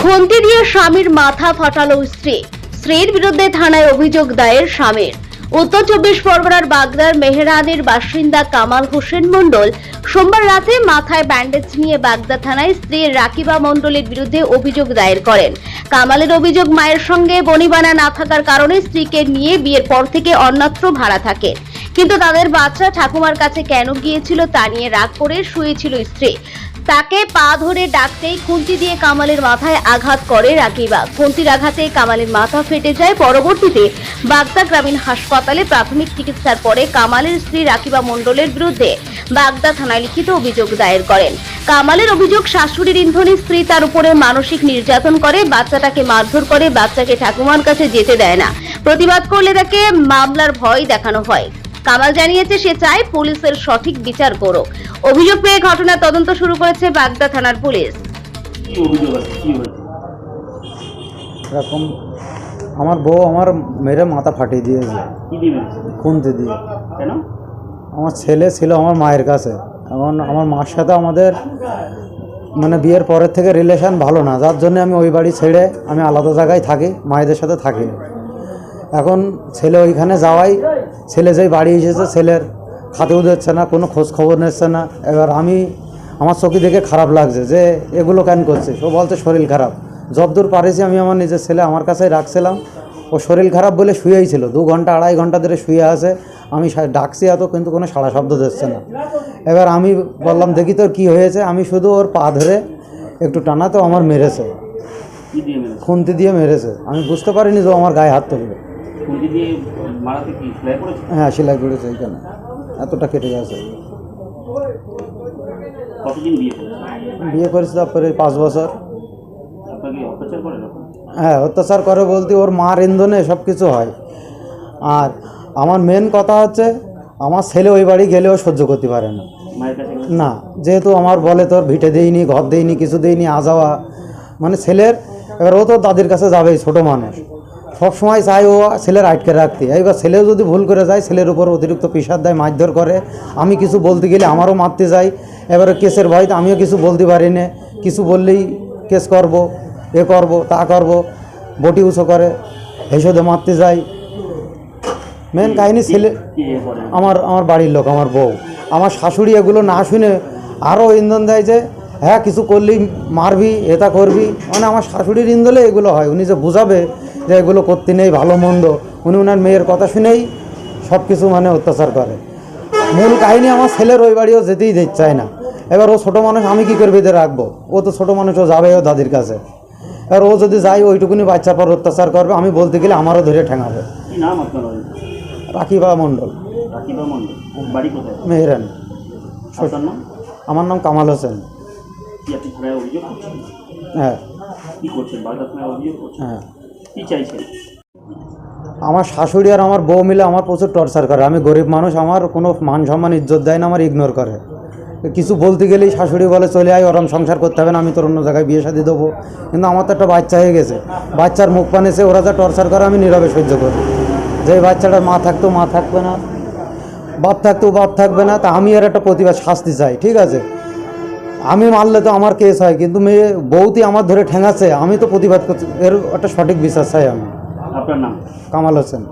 খুন্তি দিয়ে স্বামীর মাথা ফাটালো স্ত্রী। স্ত্রীর বিরুদ্ধে থানায় অভিযোগ দায়ের স্বামীর। উত্তর 24 পরগনার বাগদার মেহরানের বাসিন্দা কামাল হোসেন মণ্ডল সোমবার রাতে মাথায় ব্যান্ডেজ নিয়ে বাগদা থানায় স্ত্রী রাকিবা মণ্ডলের বিরুদ্ধে অভিযোগ দায়ের করেন। কামালের অভিযোগ, মায়ের সঙ্গে বনিবানা না থাকার কারণে স্ত্রীকে নিয়ে বিয়ের পর থেকে অন্যত্র ভাড়া থাকে, কিন্তু তাদের বাচ্চা ঠাকুমার কাছে কেন গিয়েছিল তা নিয়ে রাগ করে শুয়েছিল স্ত্রী। তাকে পা ধরে ডাকতেই খুন্তি দিয়ে কামালের মাথায় আঘাত করে রাকিবা। খুন্তির আঘাতে কামালের মাথা ফেটে যায়। পরবর্তীতে বাগদা গ্রামীণ হাসপাতালে প্রাথমিক চিকিৎসার পরে কামালের স্ত্রী রাকিবা মণ্ডলের বিরুদ্ধে বাগদা থানায় লিখিত অভিযোগ দায়ের করেন। কামালের অভিযোগ, শাশুড়ির ইন্ধনে স্ত্রী তার উপরে মানসিক নির্যাতন করে, বাচ্চাটাকে মারধর করে, বাচ্চাকে ঠাকুমার কাছে যেতে দেয় না। প্রতিবাদ করলে তাকে মামলার ভয় দেখানো হয়। কামাল জানিয়েছে সে চায় পুলিশের সঠিক বিচার করুক। অভিযোগ পেয়ে ঘটনার তদন্ত শুরু করেছে বাগদা থানার পুলিশ। এরকম আমার বউ আমার মেরে মাথা ফাটিয়ে দিয়েছে খুন্তি দিয়ে। আমার ছেলে ছিল আমার মায়ের কাছে। এখন আমার মার সাথে আমাদের মানে বিয়ের পরের থেকে রিলেশন ভালো না, যার জন্য আমি ওই বাড়ি ছেড়ে আমি আলাদা জায়গায় থাকি, মায়েদের সাথে থাকি। এখন ছেলে ওইখানে যাওয়াই, ছেলে যেই বাড়ি এসেছে ছেলের খাতেও দিচ্ছে না, কোনো খোঁজ খবর নিচ্ছে না। এবার আমার চোখে দেখে খারাপ লাগছে যে এগুলো কেন করছে। ও বলছে শরীর খারাপ। যতদূর পারেছি আমি আমার নিজের ছেলে আমার কাছেই রাখছিলাম। ও শরীর খারাপ বলে শুয়েই ছিল, 2 ঘন্টা 2.5 ঘন্টা ধরে শুয়ে আছে। আমি ডাকছি এত, কিন্তু কোনো সাড়া শব্দ দিচ্ছে না। এবার আমি বললাম দেখি তোর কী হয়েছে। আমি শুধু ওর পা ধরে একটু টানাতে আমার মেরেছে, খুন্তি দিয়ে মেরেছে। আমি বুঝতে পারিনি যে আমার গায়ে হাত তুলবে। হ্যাঁ, সেলাই করেছে এইখানে, এতটা কেটে গেছে। বিয়ে করেছে তারপরে 5 বছর। হ্যাঁ, অত্যাচার করে বলতে ওর মার ইন্ধনে সব কিছু হয়। আর আমার মেন কথা হচ্ছে আমার ছেলে ওই বাড়ি গেলেও সহ্য করতে পারে না। না, যেহেতু আমার বলে তোর ভিটে দেয়নি, ঘর দেয়নি, কিছু দেয়নি, যাওয়া মানে ছেলের। এবার ও তো দাদির কাছে যাবেই, ছোটো মানুষ, সবসময় চাই ও ছেলের আটকে রাখতে। এইবার ছেলেও যদি ভুল করে যায়, ছেলের উপর অতিরিক্ত প্রেশার দেয়, মারধর করে। আমি কিছু বলতে গেলে আমারও মারতে যাই। এবারে কেসের ভয়তে আমিও কিছু বলতে পারি না। কিছু বললেই কেস করব, এ করব, তা করব, বটি উঁচু করে, হেসে মারতে যাই। মেন কাহিনী ছেলে আমার বাড়ির লোক, আমার বউ, আমার শাশুড়ি এগুলো না শুনে আরও ইন্ধন দেয় যে হ্যাঁ কিছু করলেই মারবি, এটা করবি। মানে আমার শাশুড়ির ইন্ধনে এগুলো হয়। উনি যে বুঝাবে যে এগুলো করতে নেই, ভালো মন্দ, উনি ওনার মেয়ের কথা শুনেই সব কিছু মানে অত্যাচার করে। মূল কাহিনী আমার ছেলের ওই বাড়িও যেতেই দিতে চায় না। এবার ও ছোটো মানুষ, আমি কী করে বেঁধে রাখবো? ও তো ছোটো মানুষ, ও যাবে ও দাদির কাছে। এবার ও যদি যায় ওইটুকুনি বাচ্চার পর অত্যাচার করবে, আমি বলতে গেলে আমারও ধরে ঠেঙাবে। রাকিবা মণ্ডল, মেহরান। আমার নাম কামাল হোসেন। হ্যাঁ, হ্যাঁ। আমার শাশুড়ি আর আমার বউ মিলে আমার প্রচুর টর্চার করে। আমি গরিব মানুষ, আমার কোনো মান সম্মান ইজ্জত দেয় না, আমার ইগনোর করে। কিছু বলতে গেলেই শাশুড়ি বলে চলে আয়, ওরম সংসার করতে হবে না, আমি তোর অন্য জায়গায় বিয়ে শাদি দেবো। কিন্তু আমার তো একটা বাচ্চা হয়ে গেছে, বাচ্চার মুখ পানেছে, ওরা যা টর্চার করে আমি নীরবে সহ্য করি। যে বাচ্চাটার মা থাকতো মা থাকবে না, বাপ থাকতো বাপ থাকবে না, তা আমি আর একটা প্রতিবাদ শাস্তি চাই। ঠিক আছে, আমি মারলে তো আমার কেস হয়, কিন্তু মেয়ে বউতি আমার ধরে ঠেঙাচ্ছে, আমি তো প্রতিবাদ করছি, এর একটা সঠিক বিচার চাই আমি। আপনার নাম? কামাল হোসেন।